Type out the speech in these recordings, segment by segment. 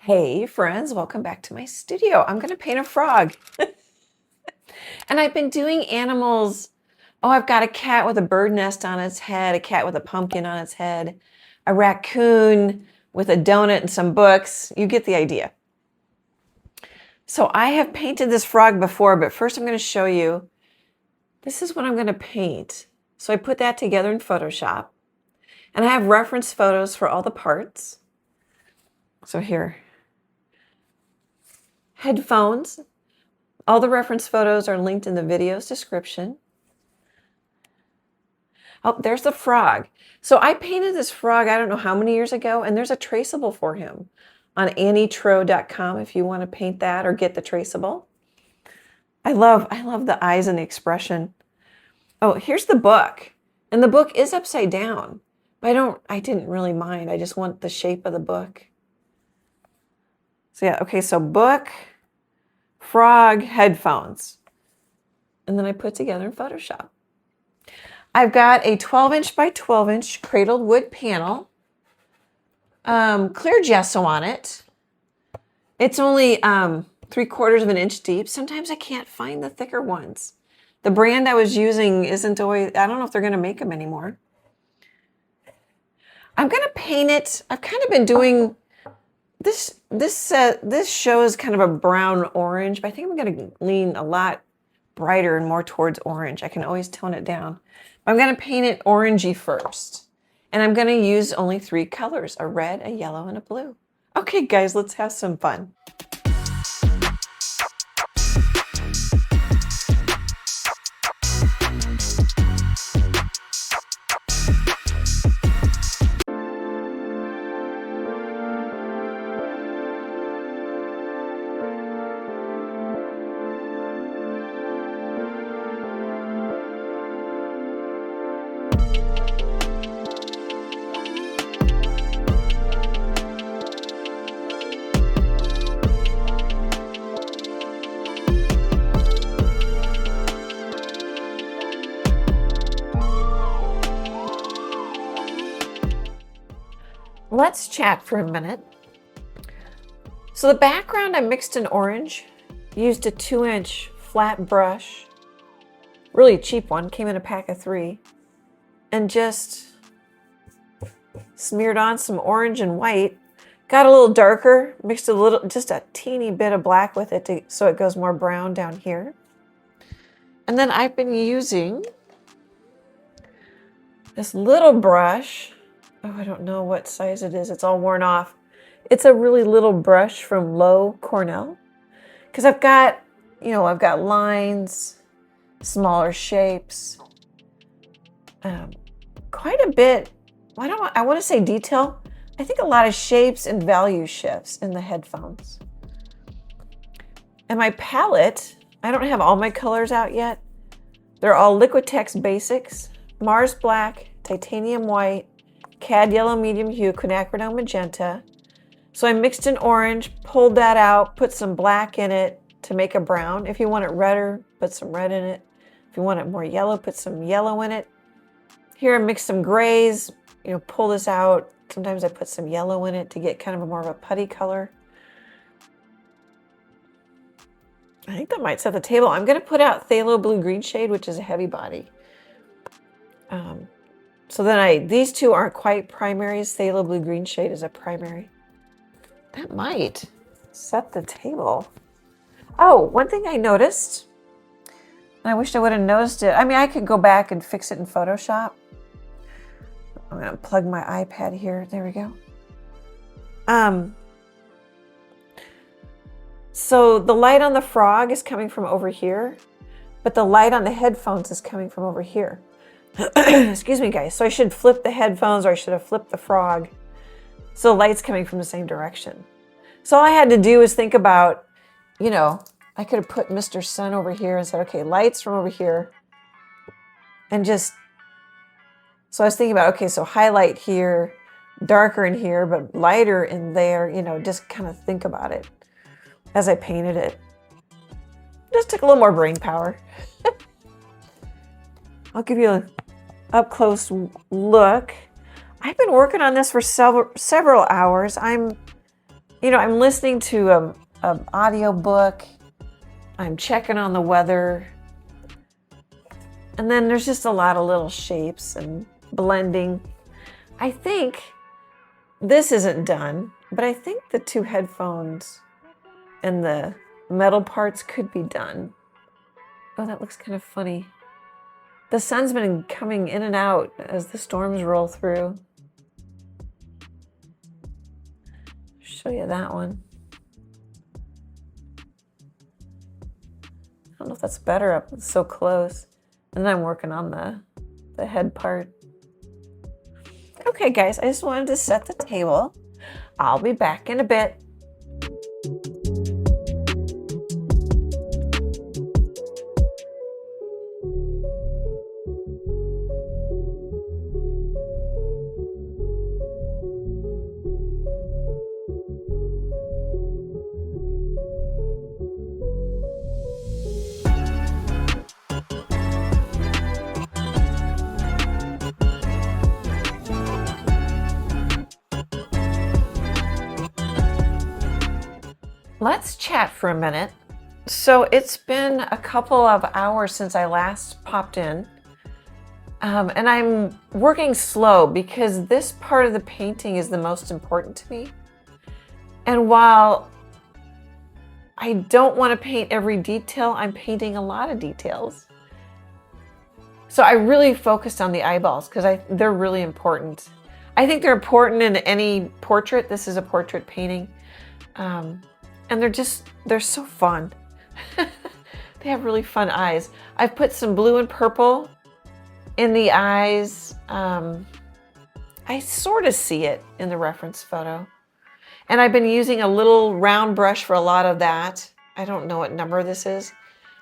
Hey friends, welcome back to my studio. I'm going to paint a frog. And I've been doing animals. Oh, I've got a cat with a bird nest on its head, a cat with a pumpkin on its head, a raccoon with a donut and some books. You get the idea. So I have painted this frog before, but first I'm going to show you. This is what I'm going to paint. So I put that together in Photoshop. And I have reference photos for all the parts. So here. Headphones. All the reference photos are linked in the video's description. Oh, there's the frog. So I painted this frog, I don't know how many years ago, and there's a traceable for him on annietroe.com if you want to paint that or get the traceable. I love the eyes and the expression. Oh, here's the book. And the book is upside down. But I didn't really mind. I just want the shape of the book. So yeah, okay, so book, frog, headphones. And then I put together in Photoshop. I've got a 12-inch by 12-inch cradled wood panel. Clear gesso on it. It's only 3/4 of an inch deep. Sometimes I can't find the thicker ones. The brand I was using isn't always, I don't know if they're going to make them anymore. I'm going to paint it. I've kind of been doing this shows kind of a brown orange, but I think I'm going to lean a lot brighter and more towards orange. I can always tone it down. But I'm going to paint it orangey first. And I'm going to use only 3 colors, a red, a yellow, and a blue. Okay, guys, let's have some fun. Let's chat for a minute. So the background I mixed in orange, used a 2-inch flat brush, really cheap one, came in a pack of 3, and just smeared on some orange and white. Got a little darker, mixed just a teeny bit of black with it so it goes more brown down here. And then I've been using this little brush. Oh, I don't know what size it is. It's all worn off. It's a really little brush from Low Cornell. Because I've got lines, smaller shapes, quite a bit. I want to say detail. I think a lot of shapes and value shifts in the headphones. And my palette, I don't have all my colors out yet. They're all Liquitex Basics, Mars Black, Titanium White, Cad Yellow Medium Hue, Quinacridone Magenta. So I mixed in orange, pulled that out, put some black in it to make a brown. If you want it redder, put some red in it. If you want it more yellow, put some yellow in it. Here I mixed some grays, pull this out. Sometimes I put some yellow in it to get kind of more of a putty color. I think that might set the table. I'm going to put out Phthalo Blue Green shade, which is a heavy body. So then these two aren't quite primaries. Phthalo Blue Green shade is a primary. That might set the table. Oh, one thing I noticed, and I wish I would have noticed it. I mean, I could go back and fix it in Photoshop. I'm going to plug my iPad here. There we go. So the light on the frog is coming from over here, but the light on the headphones is coming from over here. Excuse me, guys. So I should flip the headphones, or I should have flipped the frog. So the light's coming from the same direction. So all I had to do was think about, I could have put Mr. Sun over here and said, okay, lights from over here. And so I was thinking about, okay, so highlight here, darker in here, but lighter in there, just kind of think about it as I painted it. Just took a little more brain power. I'll give you an up-close look. I've been working on this for several hours. I'm you know, I'm listening to an audio book. I'm checking on the weather. And then there's just a lot of little shapes and blending. I think this isn't done, but I think the two headphones and the metal parts could be done. Oh, that looks kind of funny. The sun's been coming in and out as the storms roll through. Show you that one. I don't know if that's better up so close. And then I'm working on the head part. Okay, guys, I just wanted to set the table. I'll be back in a bit. Let's chat for a minute. So it's been a couple of hours since I last popped in. And I'm working slow because this part of the painting is the most important to me. And while I don't want to paint every detail, I'm painting a lot of details. So I really focused on the eyeballs because they're really important. I think they're important in any portrait. This is a portrait painting. And they're so fun. They have really fun eyes. I've put some blue and purple in the eyes. I sort of see it in the reference photo. And I've been using a little round brush for a lot of that. I don't know what number this is,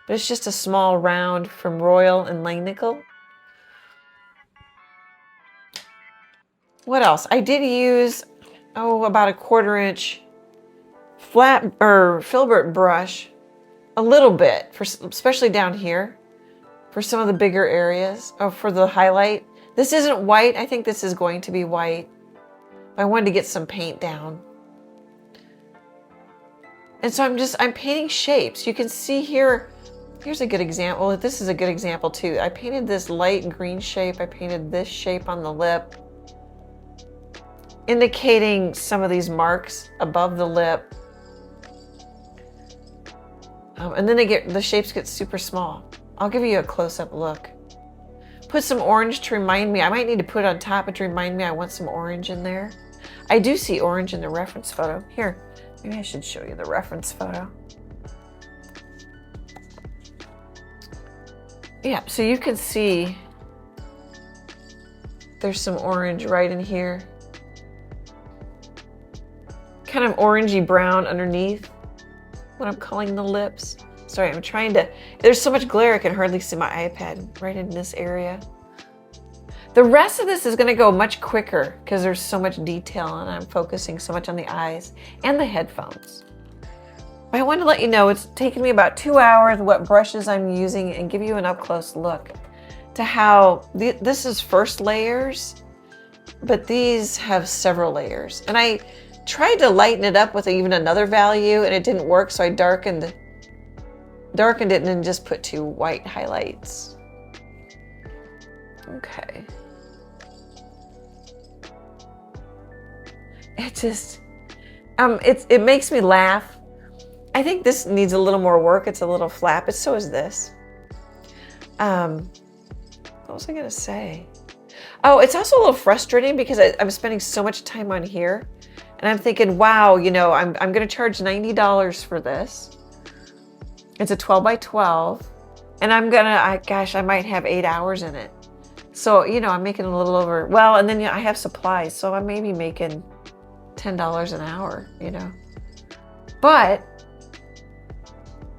but it's just a small round from Royal and Langnickel. What else? I did use, about a 1/4 inch flat or filbert brush, a little bit, especially down here, for some of the bigger areas. For the highlight. This isn't white. I think this is going to be white. I wanted to get some paint down. And so I'm painting shapes. You can see here, here's a good example. This is a good example too. I painted this light green shape. I painted this shape on the lip, indicating some of these marks above the lip. And then the shapes get super small. I'll give you a close-up look. Put some orange to remind me. I might need to put it on top, but to remind me I want some orange in there. I do see orange in the reference photo. Here, maybe I should show you the reference photo. Yeah, so you can see there's some orange right in here. Kind of orangey brown underneath what I'm calling the lips. Sorry, I'm trying to, there's so much glare I can hardly see my iPad right in this area. The rest of this is going to go much quicker because there's so much detail and I'm focusing so much on the eyes and the headphones. But I wanted to let you know it's taken me about 2 hours what brushes I'm using and give you an up-close look to how this is first layers, but these have several layers. And I tried to lighten it up with even another value and it didn't work, so I darkened it and then just put 2 white highlights. Okay. It just, it makes me laugh. I think this needs a little more work. It's a little flat, but so is this. What was I gonna say? Oh, it's also a little frustrating because I'm spending so much time on here. And I'm thinking, wow, you know, I'm going to charge $90 for this. It's a 12 by 12. And I might have 8 hours in it. So, you know, I'm making a little over, well, and then I have supplies. So I may be making $10 an hour, you know. But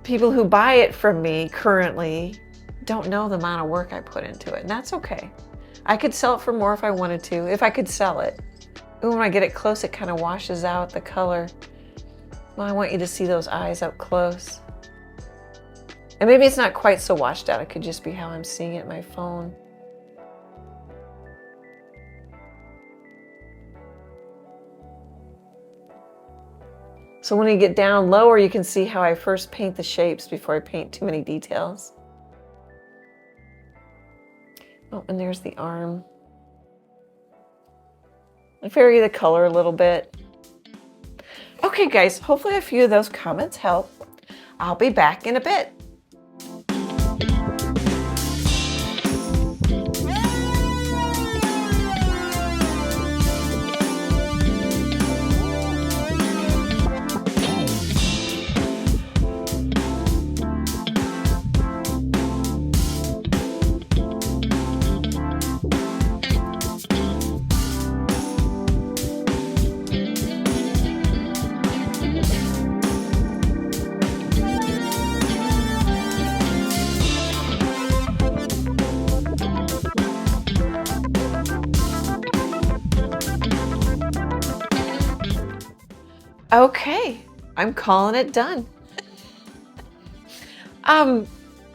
people who buy it from me currently don't know the amount of work I put into it. And that's okay. I could sell it for more if I wanted to, if I could sell it. Ooh, when I get it close, it kind of washes out the color. Well, I want you to see those eyes up close. And maybe it's not quite so washed out. It could just be how I'm seeing it in my phone. So when you get down lower, you can see how I first paint the shapes before I paint too many details. Oh, and there's the arm. I vary the color a little bit. Okay, guys, hopefully a few of those comments help. I'll be back in a bit. Okay, I'm calling it done.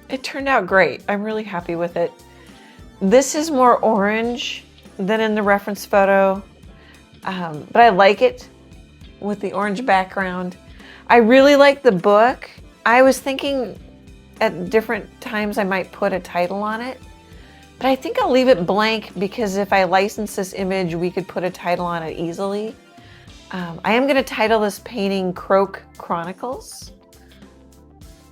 It turned out great. I'm really happy with it. This is more orange than in the reference photo, but I like it with the orange background. I really like the book. I was thinking at different times I might put a title on it, but I think I'll leave it blank because if I license this image, we could put a title on it easily. I am going to title this painting Croak Chronicles.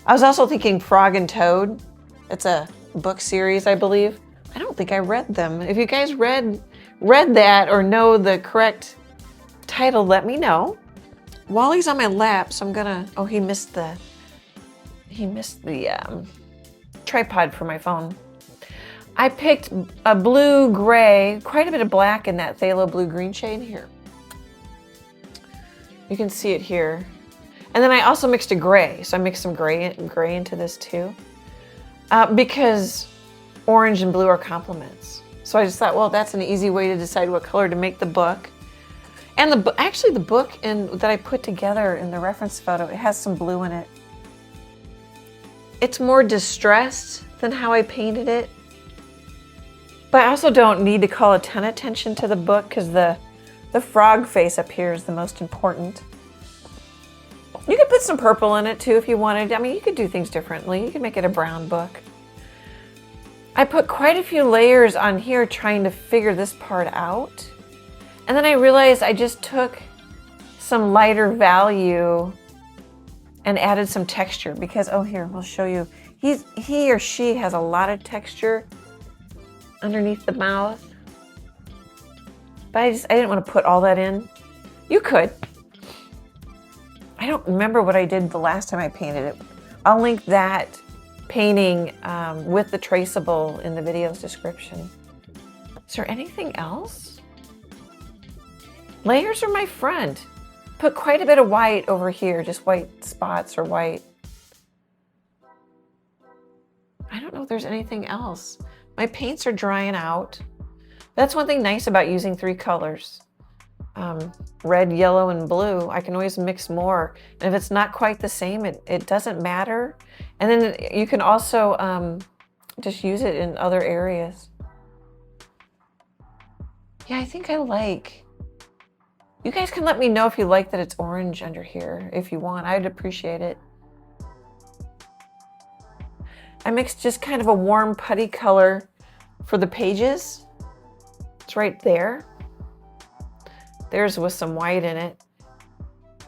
I was also thinking Frog and Toad. It's a book series, I believe. I don't think I read them. If you guys read that or know the correct title, let me know. Wally's on my lap, so I'm gonna, oh, he missed the tripod for my phone. I picked a blue gray, quite a bit of black in that phthalo blue green shade here. You can see it here. And then I also mixed a gray. So I mixed some gray into this too. Because orange and blue are complements. So I just thought, well, that's an easy way to decide what color to make the book. And actually the book that I put together in the reference photo, it has some blue in it. It's more distressed than how I painted it. But I also don't need to call a ton of attention to the book because the frog face up here is the most important. You could put some purple in it too if you wanted. I mean, you could do things differently. You could make it a brown book. I put quite a few layers on here trying to figure this part out. And then I realized I just took some lighter value and added some texture because, oh, here, we'll show you. He or she has a lot of texture underneath the mouth. But I didn't want to put all that in. You could. I don't remember what I did the last time I painted it. I'll link that painting with the traceable in the video's description. Is there anything else? Layers are my friend. Put quite a bit of white over here, just white spots or white. I don't know if there's anything else. My paints are drying out. That's one thing nice about using 3 colors. Red, yellow, and blue. I can always mix more. And if it's not quite the same, it doesn't matter. And then you can also just use it in other areas. Yeah, I think I like. You guys can let me know if you like that it's orange under here, if you want. I'd appreciate it. I mixed just kind of a warm putty color for the pages. It's right there. There's with some white in it.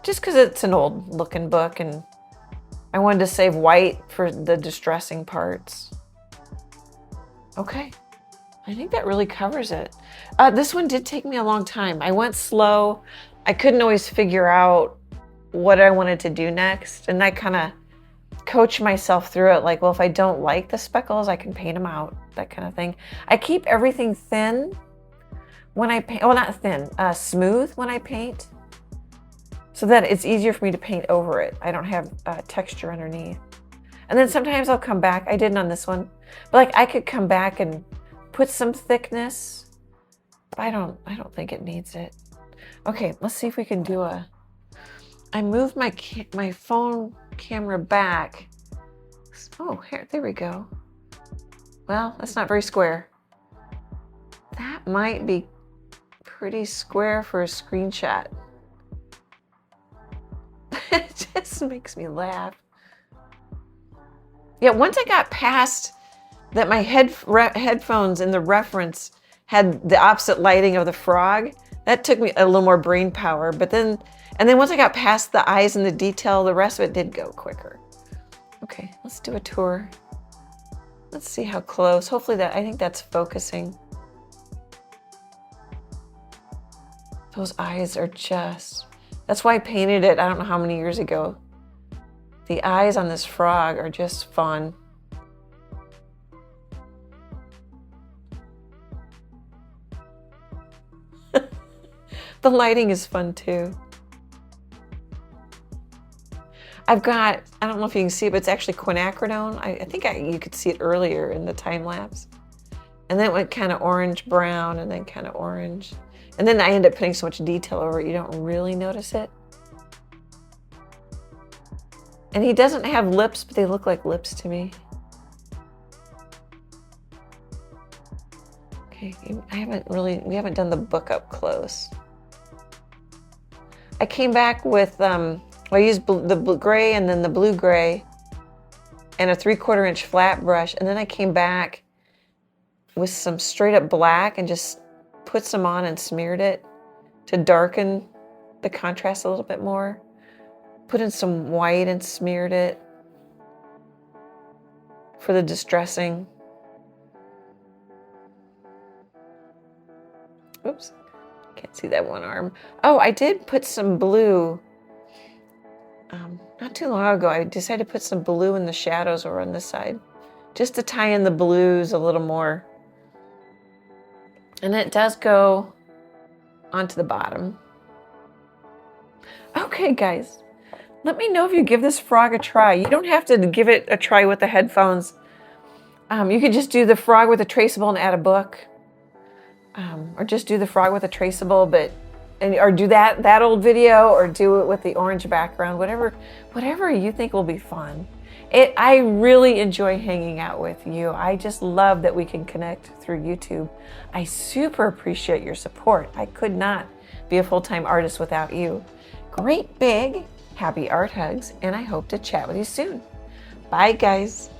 Just because it's an old looking book and I wanted to save white for the distressing parts. Okay, I think that really covers it. This one did take me a long time. I went slow. I couldn't always figure out what I wanted to do next. And I kind of coached myself through it. Like, well, if I don't like the speckles, I can paint them out, that kind of thing. I keep everything thin when I paint, well, not thin, smooth when I paint, so that it's easier for me to paint over it. I don't have texture underneath. And then sometimes I'll come back, I didn't on this one, but like I could come back and put some thickness, but I don't think it needs it. Okay, let's see if we can do I moved my phone camera back. Oh, here, there we go. Well, that's not very square. That might be pretty square for a screenshot. It just makes me laugh. Yeah, once I got past that my headphones in the reference had the opposite lighting of the frog, that took me a little more brain power. But then, and then once I got past the eyes and the detail, the rest of it did go quicker. Okay, let's do a tour. Let's see how close. Hopefully that, I think that's focusing. Those eyes are just, that's why I painted it, I don't know how many years ago. The eyes on this frog are just fun. The lighting is fun too. I've got, I don't know if you can see it, but it's actually quinacridone. I think you could see it earlier in the time lapse. And then it went kind of orange brown and then kind of orange. And then I end up putting so much detail over it, you don't really notice it. And he doesn't have lips, but they look like lips to me. Okay, we haven't done the book up close. I came back with, I used the gray and then the blue gray and a 3/4 inch flat brush. And then I came back with some straight up black and just put some on and smeared it to darken the contrast a little bit more. Put in some white and smeared it for the distressing. Oops. Can't see that one arm. Oh, I did put some blue. Not too long ago, I decided to put some blue in the shadows over on this side, just to tie in the blues a little more. And it does go onto the bottom. Okay, guys, let me know if you give this frog a try. You don't have to give it a try with the headphones. You could just do the frog with a traceable and add a book. Or just do the frog with a traceable, or do that old video, or do it with the orange background, whatever you think will be fun. I really enjoy hanging out with you. I just love that we can connect through YouTube. I super appreciate your support. I could not be a full-time artist without you. Great big happy art hugs, and I hope to chat with you soon. Bye, guys.